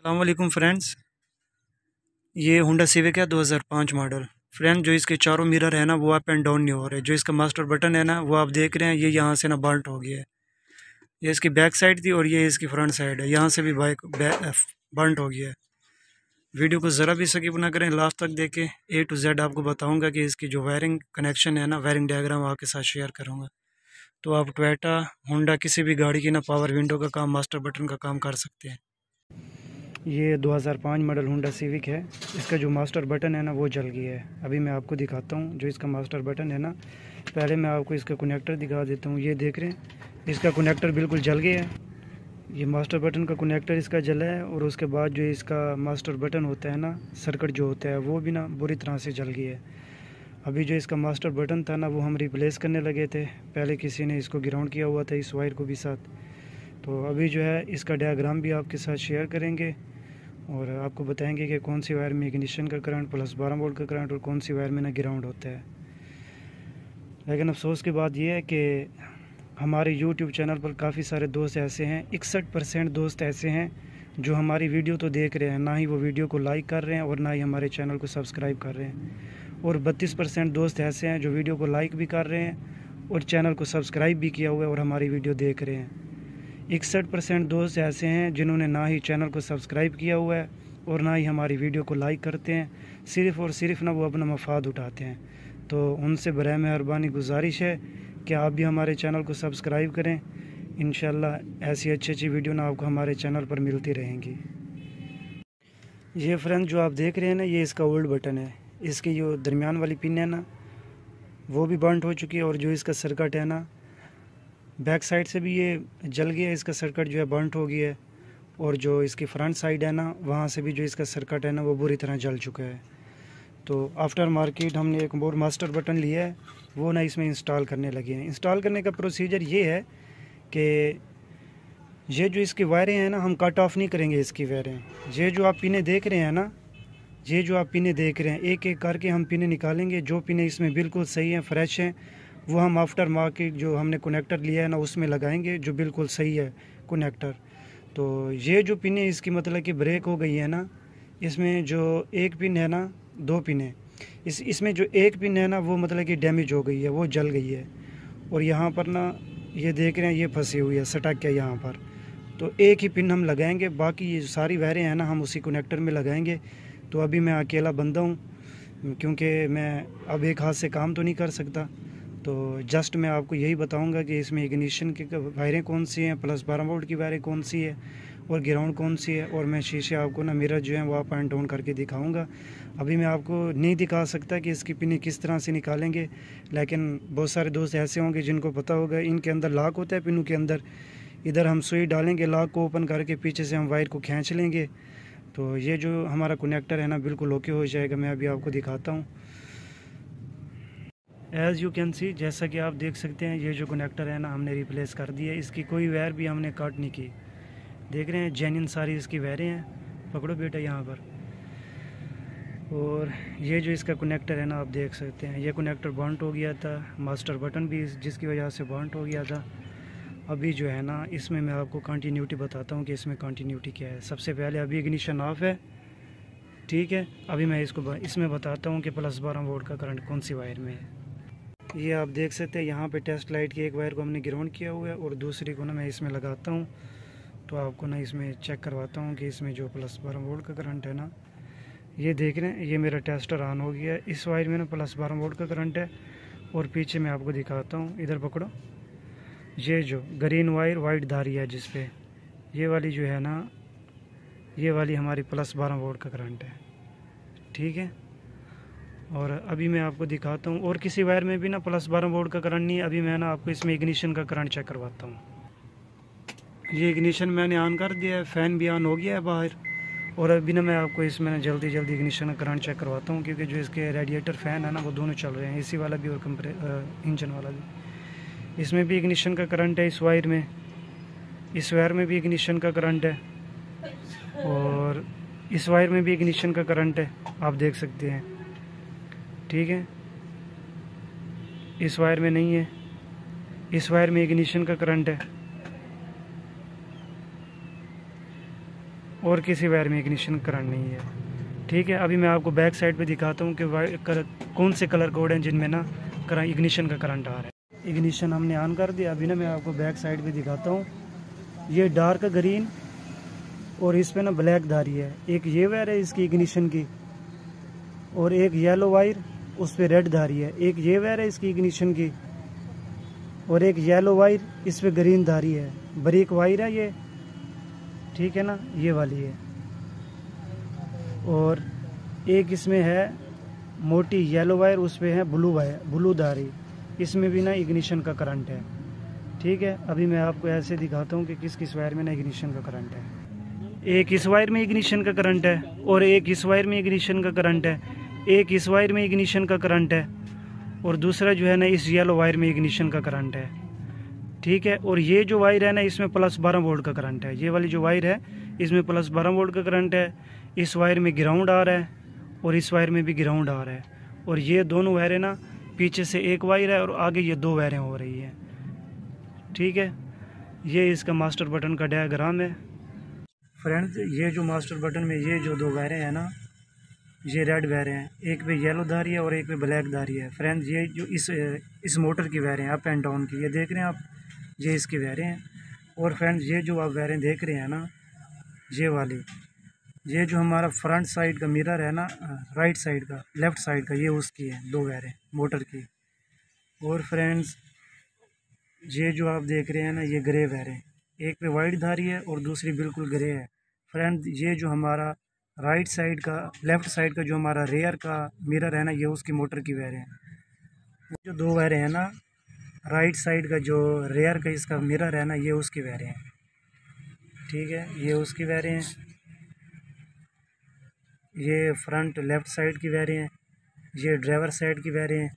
अस्सलामुअलैकुम फ्रेंड्स। ये Honda civic है 2005 मॉडल। फ्रेंड, जो इसके चारों मिरर है ना वो अप एंड डाउन नहीं हो रहे। जो इसका मास्टर बटन है ना वो आप देख रहे हैं, ये यहाँ से ना बाल्ट हो गया है। ये इसकी बैक साइड थी और ये इसकी फ्रंट साइड है, यहाँ से भी बाइक बाल्ट हो गया है। वीडियो को ज़रा भी स्किप ना करें, लास्ट तक देखें। A to Z आपको बताऊँगा कि इसकी जो वायरिंग कनेक्शन है ना, वायरिंग डायग्राम आपके साथ शेयर करूँगा। तो आप टोयोटा होंडा किसी भी गाड़ी की ना पावर विंडो का काम, मास्टर बटन का काम कर सकते हैं। ये 2005 मॉडल होंडा सिविक है। इसका जो मास्टर बटन है ना वो जल गया है। अभी मैं आपको दिखाता हूँ जो इसका मास्टर बटन है ना। पहले मैं आपको इसका कनेक्टर दिखा देता हूँ। ये देख रहे हैं, इसका कनेक्टर बिल्कुल जल गया है। ये मास्टर बटन का कनेक्टर इसका जला है और उसके बाद जो इसका मास्टर बटन होता है ना, सर्किट जो होता है वो भी ना बुरी तरह से जल गया है। अभी जो इसका मास्टर बटन था ना वो हम रिप्लेस करने लगे थे। पहले किसी ने इसको ग्राउंड किया हुआ था, इस वायर को भी साथ। तो अभी जो है इसका डायग्राम भी आपके साथ शेयर करेंगे और आपको बताएंगे कि कौन सी वायर में इग्निशन का करंट प्लस 12 वोल्ट का करंट और कौन सी वायर में ना ग्राउंड होता है। लेकिन अफसोस की बात यह है कि हमारे YouTube चैनल पर काफ़ी सारे दोस्त ऐसे हैं, 61% दोस्त ऐसे हैं जो हमारी वीडियो तो देख रहे हैं, ना ही वो वीडियो को लाइक कर रहे हैं और ना ही हमारे चैनल को सब्सक्राइब कर रहे हैं। और 32% दोस्त ऐसे हैं जो वीडियो को लाइक भी कर रहे हैं और चैनल को सब्सक्राइब भी किया हुआ है और हमारी वीडियो देख रहे हैं। 61% दोस्त ऐसे हैं जिन्होंने ना ही चैनल को सब्सक्राइब किया हुआ है और ना ही हमारी वीडियो को लाइक करते हैं। सिर्फ़ और सिर्फ ना वो अपना मफाद उठाते हैं। तो उनसे बराए मेहरबानी गुजारिश है कि आप भी हमारे चैनल को सब्सक्राइब करें। इंशाल्लाह ऐसी अच्छी वीडियो ना आपको हमारे चैनल पर मिलती रहेंगी। ये फ्रेंड जो आप देख रहे हैं ना, ये इसका ओल्ड बटन है। इसकी जो दरमियान वाली पिन है ना वो भी बर्नट हो चुकी है और जो इसका सर्किट है ना बैक साइड से भी ये जल गया है। इसका सर्किट जो है बर्नट हो गया है और जो इसकी फ्रंट साइड है ना वहाँ से भी जो इसका सर्किट है ना वो बुरी तरह जल चुका है। तो आफ्टर मार्केट हमने एक और मास्टर बटन लिया है, वो ना इसमें इंस्टॉल करने लगे हैं। इंस्टॉल करने का प्रोसीजर ये है कि ये जो इसकी वायरें हैं ना हम कट ऑफ नहीं करेंगे इसकी वायरें। ये जो आप पिनें देख रहे हैं ना, ये जो आप पिनें देख रहे हैं, एक एक करके हम पिनें निकालेंगे। जो पिनें इसमें बिल्कुल सही हैं, फ्रेश हैं, वो हम आफ्टर मार्केट जो हमने कनेक्टर लिया है ना उसमें लगाएंगे, जो बिल्कुल सही है कनेक्टर। तो ये जो पिनें इसकी मतलब कि ब्रेक हो गई है ना, इसमें जो एक पिन है ना, दो पिन है, इसमें जो एक पिन है ना वो मतलब कि डैमेज हो गई है, वो जल गई है। और यहाँ पर ना ये देख रहे हैं ये फंसी हुई है, सटक है यहाँ पर। तो एक ही पिन हम लगाएंगे, बाकी ये सारी वायरें हैं ना हम उसी कनेक्टर में लगाएंगे। तो अभी मैं अकेला बंदा हूँ क्योंकि मैं अब एक हाथ से काम तो नहीं कर सकता। तो जस्ट मैं आपको यही बताऊंगा कि इसमें इग्निशन की वायरें कौन सी हैं, प्लस 12 वोल्ट की वायरें कौन सी है और ग्राउंड कौन सी है। और मैं शीशे आपको ना मिरर जो है वो अप एंड डाउन करके दिखाऊंगा। अभी मैं आपको नहीं दिखा सकता कि इसकी पिनें किस तरह से निकालेंगे, लेकिन बहुत सारे दोस्त ऐसे होंगे जिनको पता होगा। इनके अंदर लॉक होता है पिनों के अंदर, इधर हम सुई डालेंगे, लॉक को ओपन करके पीछे से हम वायर को खींच लेंगे। तो ये जो हमारा कनेक्टर है ना बिल्कुल ओके हो जाएगा। मैं अभी आपको दिखाता हूँ। एज़ यू कैन सी, जैसा कि आप देख सकते हैं, ये जो कनेक्टर है ना हमने रिप्लेस कर दिया है। इसकी कोई वायर भी हमने कट नहीं की। देख रहे हैं जेन्युइन सारी इसकी वायरें हैं। पकड़ो बेटा यहाँ पर। और ये जो इसका कनेक्टर है ना आप देख सकते हैं, ये कनेक्टर बर्नट हो गया था, मास्टर बटन भी जिसकी वजह से बर्नट हो गया था। अभी जो है ना इसमें मैं आपको कंटिन्यूटी बताता हूँ कि इसमें कंटिन्यूटी क्या है। सबसे पहले अभी इग्निशन ऑफ है, ठीक है। अभी मैं इसमें बताता हूँ कि प्लस 12 वोल्ट का करंट कौन सी वायर में है। ये आप देख सकते हैं यहाँ पे टेस्ट लाइट की एक वायर को हमने ग्राउंड किया हुआ है और दूसरी को ना मैं इसमें लगाता हूँ। तो आपको ना इसमें चेक करवाता हूँ कि इसमें जो प्लस 12 वोल्ट का करंट है ना, ये देख रहे हैं, ये मेरा टेस्टर ऑन हो गया है। इस वायर में ना प्लस 12 वोल्ट का करंट है। और पीछे मैं आपको दिखाता हूँ, इधर पकड़ो। ये जो ग्रीन वायर वाइट धारी है जिस पे, ये वाली जो है ना, ये वाली हमारी प्लस 12 वोल्ट का करंट है, ठीक है। और अभी मैं आपको दिखाता हूँ, और किसी वायर में भी ना प्लस 12 वोल्ट का करंट नहीं है। अभी मैं ना आपको इसमें इग्निशन का करंट चेक करवाता हूँ। ये इग्निशन मैंने ऑन कर दिया है, फ़ैन भी ऑन हो गया है बाहर। और अभी ना मैं आपको इसमें ना जल्दी इग्निशन का करंट चेक करवाता हूँ, क्योंकि जो इसके रेडिएटर फ़ैन है ना वो दोनों चल रहे हैं, एसी वाला भी और इंजन वाला भी। इसमें भी इग्निशन का करंट है, इस वायर में, इस वायर में भी इग्निशन का करंट है और इस वायर में भी इग्निशन का करंट है, आप देख सकते हैं, ठीक है। इस वायर में नहीं है, इस वायर में इग्निशन का करंट है। और किसी वायर में इग्निशन करंट नहीं है। ठीक है, अभी मैं आपको बैक साइड पे दिखाता हूँ कि कौन से कलर कोड हैं जिनमें ना इग्निशन का करंट आ रहा है। इग्निशन हमने ऑन कर दिया। अभी ना मैं आपको बैक साइड पे दिखाता हूँ। ये डार्क ग्रीन और इस पे ना ब्लैक धारी है। एक ये वायर है इसकी इग्निशन की, और एक येलो वायर उस पे रेड धारी है। एक ये वायर है इसकी इग्निशन की, और एक येलो वायर इस पे ग्रीन धारी है। ब्रेक वायर है ये, ठीक है ना, ये वाली है। और एक इसमें है मोटी येलो वायर, उस पे है ब्लू वायर, ब्लू धारी। इसमें भी ना इग्निशन का करंट है। ठीक है, अभी मैं आपको ऐसे दिखाता हूँ कि किस किस वायर में ना इग्निशन का करंट है। एक इस वायर में इग्निशन का करंट है, और एक इस वायर में इग्निशन का करंट है, एक इस वायर में इग्निशन का करंट है, और दूसरा जो है ना इस येलो वायर में इग्निशन का करंट है। ठीक है, और ये जो वायर है ना इसमें प्लस 12 वोल्ट का करंट है। ये वाली जो वायर है इसमें प्लस 12 वोल्ट का करंट है। इस वायर में ग्राउंड आ रहा है, और इस वायर में भी ग्राउंड आ रहा है। और ये दोनों वायरें ना, पीछे से एक वायर है और आगे ये दो वायरें हो रही हैं। ठीक है, ये इसका मास्टर बटन का डायग्राम है। फ्रेंड्स, ये जो मास्टर बटन में ये जो दो वायरें हैं ना, ये रेड वायरें हैं। एक पे येलो धारी है और एक पे ब्लैक धारी है। फ्रेंड्स, ये जो इस मोटर की वायरें हैं अप एंड डाउन की, ये देख रहे हैं आप, ये इसकी वायरें हैं। और फ्रेंड्स, ये जो आप वायरें देख रहे हैं ना, ये वाली, ये जो हमारा फ्रंट साइड का मिरर है ना, राइट साइड का, लेफ़्ट साइड का, ये उसकी है, दो वायरें मोटर की। और फ्रेंड्स, ये जो आप देख रहे हैं ना, ये ग्रे वायरें, एक पे वाइट धारी है और दूसरी बिल्कुल ग्रे है। फ्रेंड्स, ये जो हमारा राइट साइड का, लेफ़्ट साइड का जो हमारा रेयर का मिरर है ना, ये उसकी मोटर की वायरें हैं। जो दो वायरें हैं ना, राइट साइड का जो रेयर का इसका मिरर है ना, ये उसकी वायरें हैं। ठीक है, ये उसकी वायरें हैं। ये फ्रंट लेफ़्ट साइड की वायरें हैं, ये ड्राइवर साइड की वायरें हैं,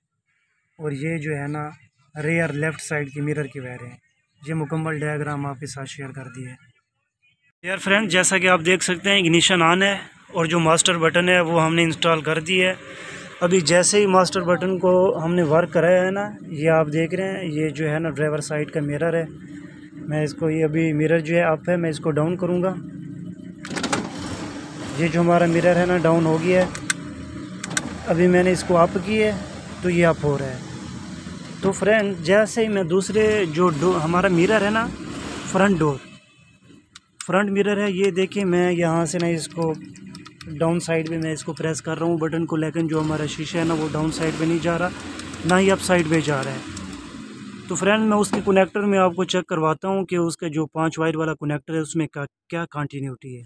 और ये जो है ना रेयर लेफ़्ट साइड की मिरर की वायरें हैं। ये मुकम्मल डायग्राम आपके साथ शेयर कर दिए। यार फ्रेंड, जैसा कि आप देख सकते हैं इग्निशन ऑन है, और जो मास्टर बटन है वो हमने इंस्टॉल कर दी है। अभी जैसे ही मास्टर बटन को हमने वर्क कराया है ना, ये आप देख रहे हैं, ये जो है ना ड्राइवर साइड का मिरर है। मैं इसको, ये अभी मिरर जो है अप है, मैं इसको डाउन करूँगा। ये जो हमारा मिरर है ना डाउन हो गया है। अभी मैंने इसको अप किया है तो ये अप हो रहा है। तो फ्रेंड, जैसे ही मैं दूसरे जो हमारा मिरर है ना, फ्रंट मिरर है, ये देखिए, मैं यहाँ से ना इसको डाउन साइड पे मैं इसको प्रेस कर रहा हूँ बटन को, लेकिन जो हमारा शीशा है ना वो डाउन साइड पे नहीं जा रहा, ना ही अप साइड पे जा रहा है। तो फ्रेंड, मैं उसके कनेक्टर में आपको चेक करवाता हूँ कि उसका जो 5 वायर वाला कनेक्टर है उसमें क्या कंटिन्यूटी है।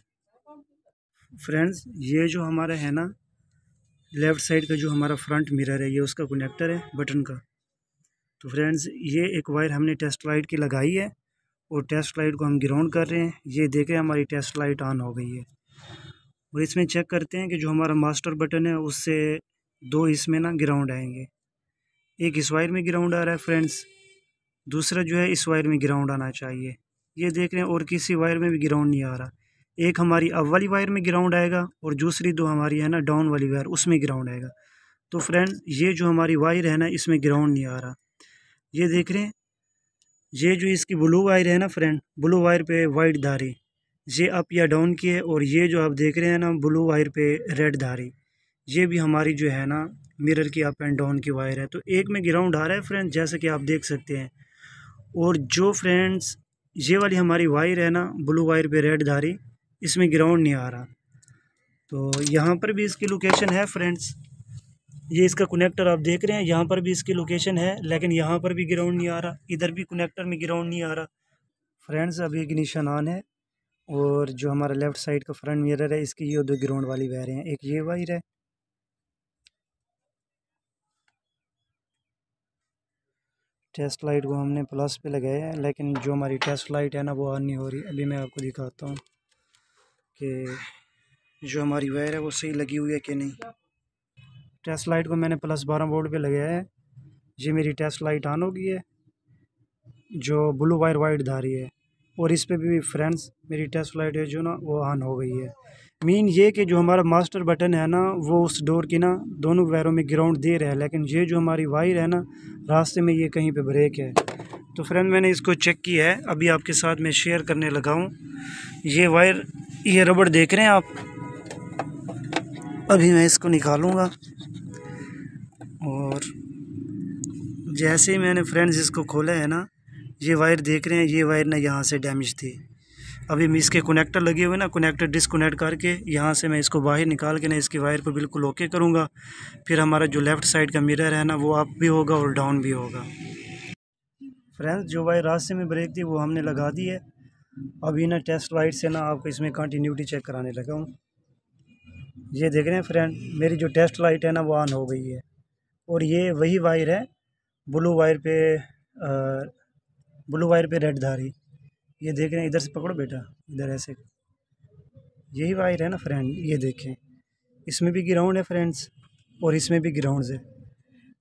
फ्रेंड्स, ये जो हमारा है ना लेफ़्ट साइड का जो हमारा फ्रंट मिरर है, ये उसका कनेक्टर है बटन का। तो फ्रेंड्स, ये एक वायर हमने टेस्ट लाइट की लगाई है, और टेस्ट लाइट को हम ग्राउंड कर रहे हैं। ये देखें, हमारी टेस्ट लाइट ऑन हो गई है। और इसमें चेक करते हैं कि जो हमारा मास्टर बटन है उससे दो इसमें ना ग्राउंड आएंगे। एक इस वायर में ग्राउंड आ रहा है फ्रेंड्स, दूसरा जो है इस वायर में ग्राउंड आना चाहिए। ये देख रहे हैं, और किसी वायर में भी ग्राउंड नहीं आ रहा। एक हमारी अप वाली वायर में ग्राउंड आएगा, और दूसरी दो हमारी है ना डाउन वाली वायर, उसमें ग्राउंड आएगा। तो फ्रेंड, ये जो हमारी वायर है ना इसमें ग्राउंड नहीं आ रहा। ये देख रहे हैं, ये जो इसकी ब्लू वायर है ना फ्रेंड, ब्लू वायर पे वाइट धारी, ये अप या डाउन की है। और ये जो आप देख रहे हैं ना ब्लू वायर पे रेड धारी, ये भी हमारी जो है ना मिरर की अप एंड डाउन की वायर है। तो एक में ग्राउंड आ रहा है फ्रेंड, जैसा कि आप देख सकते हैं। और जो फ्रेंड्स ये वाली हमारी वायर है ना ब्लू वायर पे रेड धारी, इसमें ग्राउंड नहीं आ रहा। तो यहाँ पर भी इसकी लोकेशन है फ्रेंड्स, ये इसका कनेक्टर आप देख रहे हैं, यहाँ पर भी इसकी लोकेशन है, लेकिन यहाँ पर भी ग्राउंड नहीं आ रहा, इधर भी कनेक्टर में ग्राउंड नहीं आ रहा। फ्रेंड्स, अभी इग्निशन ऑन है, और जो हमारा लेफ़्ट साइड का फ्रंट मिरर है इसकी ये दो ग्राउंड वाली वायरें हैं। एक ये वायर है, टेस्ट लाइट को हमने प्लस पे लगाया है, लेकिन जो हमारी टेस्ट लाइट है ना वो ऑन नहीं हो रही। अभी मैं आपको दिखाता हूँ कि जो हमारी वायर है वो सही लगी हुई है कि नहीं। टेस्ट लाइट को मैंने प्लस 12 वोल्ट पे लगाया है। ये मेरी टेस्ट लाइट ऑन हो गई है, जो ब्लू वायर वाइट धारी है, और इस पे भी फ्रेंड्स मेरी टेस्ट लाइट है जो ना वो ऑन हो गई है। मीन ये कि जो हमारा मास्टर बटन है ना वो उस डोर की ना दोनों वायरों में ग्राउंड दे रहा है, लेकिन ये जो हमारी वायर है ना रास्ते में ये कहीं पे ब्रेक है। तो फ्रेंड मैंने इसको चेक किया है, अभी आपके साथ मैं शेयर करने लगा हूँ। ये वायर, ये रबड़ देख रहे हैं आप, अभी मैं इसको निकालूँगा और जैसे ही मैंने फ्रेंड्स इसको खोला है ना, ये वायर देख रहे हैं, ये वायर ना यहाँ से डैमेज थी। अभी मैं इसके कनेक्टर लगे हुए ना, कनेक्टर डिस्कनेक्ट करके यहाँ से मैं इसको बाहर निकाल के ना इसकी वायर को बिल्कुल ओके करूँगा। फिर हमारा जो लेफ़्ट साइड का मिरर है ना, वो अप भी होगा और डाउन भी होगा। फ्रेंड्स जो वायर रास्ते में ब्रेक थी वो हमने लगा दी है। अभी ना टेस्ट लाइट से ना आपको इसमें कंटिन्यूटी चेक कराने लगा हूँ। ये देख रहे हैं फ्रेंड, मेरी जो टेस्ट लाइट है ना वो ऑन हो गई है। और ये वही वायर है, ब्लू वायर पे रेड धारी। ये देख रहे हैं, इधर से पकड़ो बेटा, इधर ऐसे, यही वायर है ना फ्रेंड। ये देखें, इसमें भी ग्राउंड है फ्रेंड्स और इसमें भी ग्राउंड है।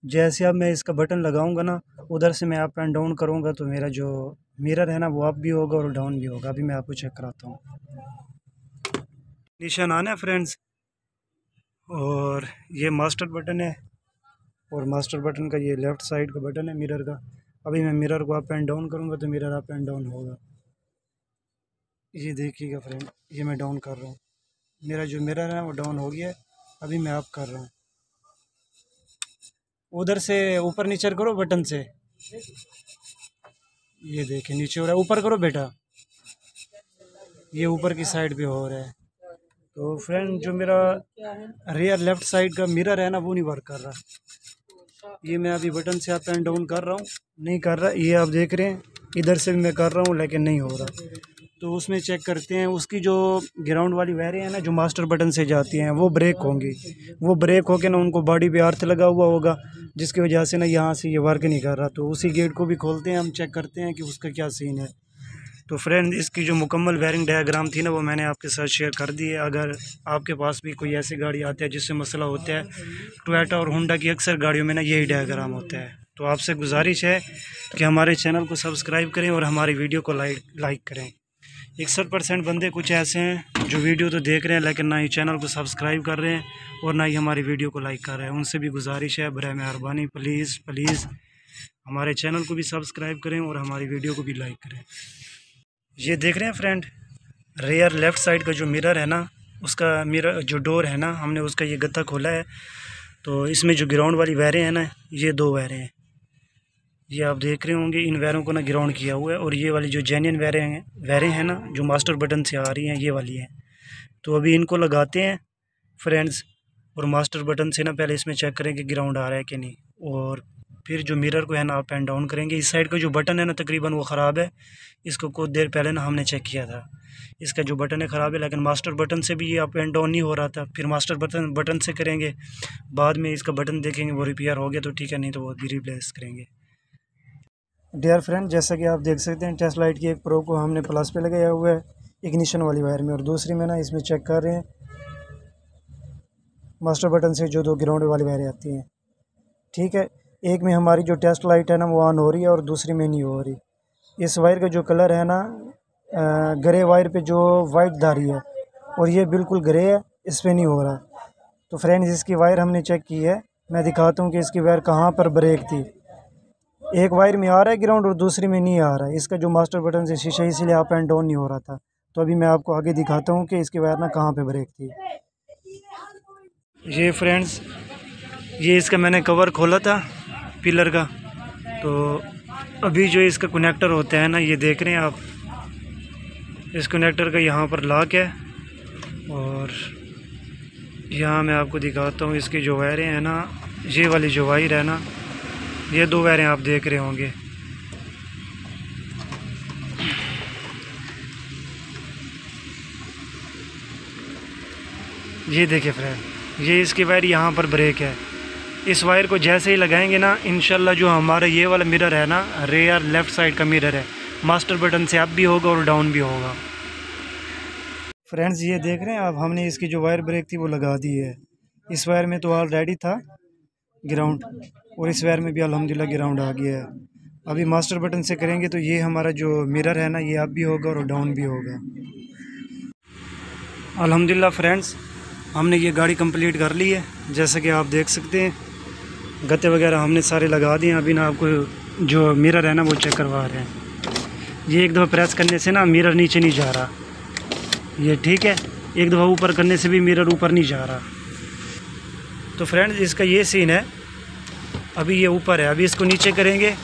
जैसे अब मैं इसका बटन लगाऊंगा ना, उधर से मैं अप एंड डाउन करूंगा तो मेरा जो मिरर है ना वो अप भी होगा और डाउन भी होगा। अभी मैं आपको चेक कराता हूँ। निशान आना है फ्रेंड्स, और ये मास्टर बटन है और मास्टर बटन का ये लेफ़्ट साइड का बटन है मिरर का। अभी मैं मिरर को अप एंड डाउन करूँगा तो मिरर अप एंड डाउन होगा। ये देखिएगा फ्रेंड, ये मैं डाउन कर रहा हूँ, मेरा जो मिरर है वो डाउन हो गया है। अभी मैं अप कर रहा हूँ, उधर से ऊपर नीचे करो बटन से। ये देखें नीचे हो रहा है, ऊपर करो बेटा, ये ऊपर की साइड पे हो रहा है। तो फ्रेंड जो मेरा रियर लेफ़्ट साइड का मिरर है ना वो नहीं वर्क कर रहा। ये मैं अभी बटन से अप एंड डाउन कर रहा हूँ, नहीं कर रहा। ये आप देख रहे हैं, इधर से भी मैं कर रहा हूँ लेकिन नहीं हो रहा। तो उसमें चेक करते हैं, उसकी जो ग्राउंड वाली वायरें हैं ना जो मास्टर बटन से जाती हैं वो ब्रेक होंगी। वो ब्रेक होके ना उनको बॉडी पे अर्थ लगा हुआ होगा, जिसकी वजह से ना यहाँ से ये वर्क नहीं कर रहा। तो उसी गेट को भी खोलते हैं, हम चेक करते हैं कि उसका क्या सीन है। तो फ्रेंड इसकी जो मुकम्मल वायरिंग डायग्राम थी ना वो मैंने आपके साथ शेयर कर दी है। अगर आपके पास भी कोई ऐसी गाड़ी आती है जिससे मसला होता है, टोयोटा और होंडा की अक्सर गाड़ियों में ना यही डायग्राम होता है। तो आपसे गुजारिश है कि हमारे चैनल को सब्सक्राइब करें और हमारी वीडियो को लाइक करें। 61% बंदे कुछ ऐसे हैं जो वीडियो तो देख रहे हैं लेकिन ना ही चैनल को सब्सक्राइब कर रहे हैं और ना ही हमारी वीडियो को लाइक कर रहे हैं। उनसे भी गुजारिश है, बराए मेहरबानी प्लीज़ हमारे चैनल को भी सब्सक्राइब करें और हमारी वीडियो को भी लाइक करें। ये देख रहे हैं फ्रेंड, रेयर लेफ़्ट साइड का जो मिरर है ना, उसका मिरर जो डोर है ना, हमने उसका ये गत्ता खोला है। तो इसमें जो ग्राउंड वाली वायरें हैं ना, ये 2 वायरें हैं, ये आप देख रहे होंगे। इन वायरों को ना ग्राउंड किया हुआ है और ये वाली जो जेन्युइन वायरें हैं ना जो मास्टर बटन से आ रही हैं, ये वाली हैं। तो अभी इनको लगाते हैं फ्रेंड्स, और मास्टर बटन से ना पहले इसमें चेक करें कि ग्राउंड आ रहा है कि नहीं, और फिर जो मिरर को है ना अप एंड डाउन करेंगे। इस साइड का जो बटन है ना तकरीबन वो ख़राब है, इसको कुछ देर पहले ना हमने चेक किया था, इसका जो बटन है ख़राब है। लेकिन मास्टर बटन से भी ये अप एंड डाउन नहीं हो रहा था। फिर मास्टर बटन से करेंगे, बाद में इसका बटन देखेंगे वो रिपेयर हो गया तो ठीक है, नहीं तो वो भी रिप्लेस करेंगे। डियर फ्रेंड, जैसा कि आप देख सकते हैं टेस्ट लाइट की एक प्रो को हमने प्लस पे लगाया हुआ है इग्निशन वाली वायर में, और दूसरी में ना इसमें चेक कर रहे हैं मास्टर बटन से जो 2 ग्राउंड वाली वायरें आती हैं। ठीक है, एक में हमारी जो टेस्ट लाइट है ना वो ऑन हो रही है और दूसरी में नहीं हो रही। इस वायर का जो कलर है ना, ग्रे वायर पे जो वाइट धारी है और ये बिल्कुल ग्रे है, इस पर नहीं हो रहा। तो फ्रेंड्स इसकी वायर हमने चेक की है, मैं दिखाता हूँ कि इसकी वायर कहाँ पर ब्रेक थी। एक वायर में आ रहा है ग्राउंड और दूसरी में नहीं आ रहा है। इसका जो मास्टर बटन से शीशा इसीलिए अप एंड डाउन नहीं हो रहा था। तो अभी मैं आपको आगे दिखाता हूँ कि इसकी वायर ना कहाँ पे ब्रेक थी। ये फ्रेंड्स, ये इसका मैंने कवर खोला था पिलर का। तो अभी जो इसका कनेक्टर होता है ना, ये देख रहे हैं आप, इस कनेक्टर का यहाँ पर लॉक है और यहाँ मैं आपको दिखाता हूँ इसकी जो वायरें हैं ना, ये वाली जो वायर है ना, ये 2 वायरें आप देख रहे होंगे। ये देखिए फ्रेंड, ये इसकी वायर यहाँ पर ब्रेक है। इस वायर को जैसे ही लगाएंगे ना, इंशाल्लाह जो हमारा ये वाला मिरर है ना, रेयर लेफ़्ट साइड का मिरर है, मास्टर बटन से अप भी होगा और डाउन भी होगा। फ्रेंड्स ये देख रहे हैं आप, हमने इसकी जो वायर ब्रेक थी वो लगा दी है। इस वायर में तो ऑलरेडी था ग्राउंड और इस वायर में भी अल्हम्दुलिल्लाह ग्राउंड आ गया है। अभी मास्टर बटन से करेंगे तो ये हमारा जो मिरर है ना ये अप भी होगा और डाउन भी होगा। अल्हम्दुलिल्लाह फ्रेंड्स, हमने ये गाड़ी कंप्लीट कर ली है। जैसे कि आप देख सकते हैं गत्ते वगैरह हमने सारे लगा दिए। अभी ना आपको जो मिरर है ना वो चेक करवा रहे हैं। ये एक दफ़ा प्रेस करने से ना मिरर नीचे नहीं जा रहा, ये ठीक है। एक दफ़ा ऊपर करने से भी मिरर ऊपर नहीं जा रहा। तो फ्रेंड्स इसका ये सीन है, अभी ये ऊपर है, अभी इसको नीचे करेंगे।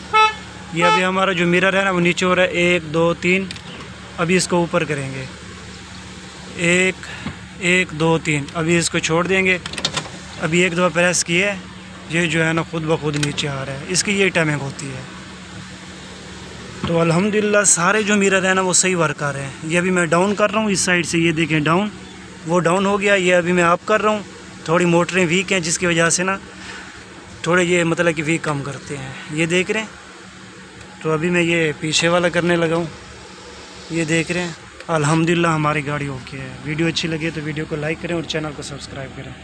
ये अभी हमारा जो मिरर है ना वो नीचे हो रहा है, 1 2 3। अभी इसको ऊपर करेंगे, 1 1 2 3। अभी इसको छोड़ देंगे। अभी एक दफ़ा प्रेस किए, ये जो है ना खुद ब खुद नीचे आ रहा है। इसकी ये टाइमिंग होती है। तो अल्हम्दुलिल्लाह सारे जो मिरर है ना वो सही वर्क कर रहे हैं। ये अभी मैं डाउन कर रहा हूँ इस साइड से, ये देखें डाउन, वो डाउन हो गया। ये अभी मैं अप कर रहा हूँ। थोड़ी मोटरें वीक हैं जिसकी वजह से ना थोड़े ये मतलब कि वीक कम करते हैं, ये देख रहे हैं। तो अभी मैं ये पीछे वाला करने लगा हूँ, ये देख रहे हैं। अल्हम्दुलिल्लाह हमारी गाड़ी ओके है। वीडियो अच्छी लगे तो वीडियो को लाइक करें और चैनल को सब्सक्राइब करें।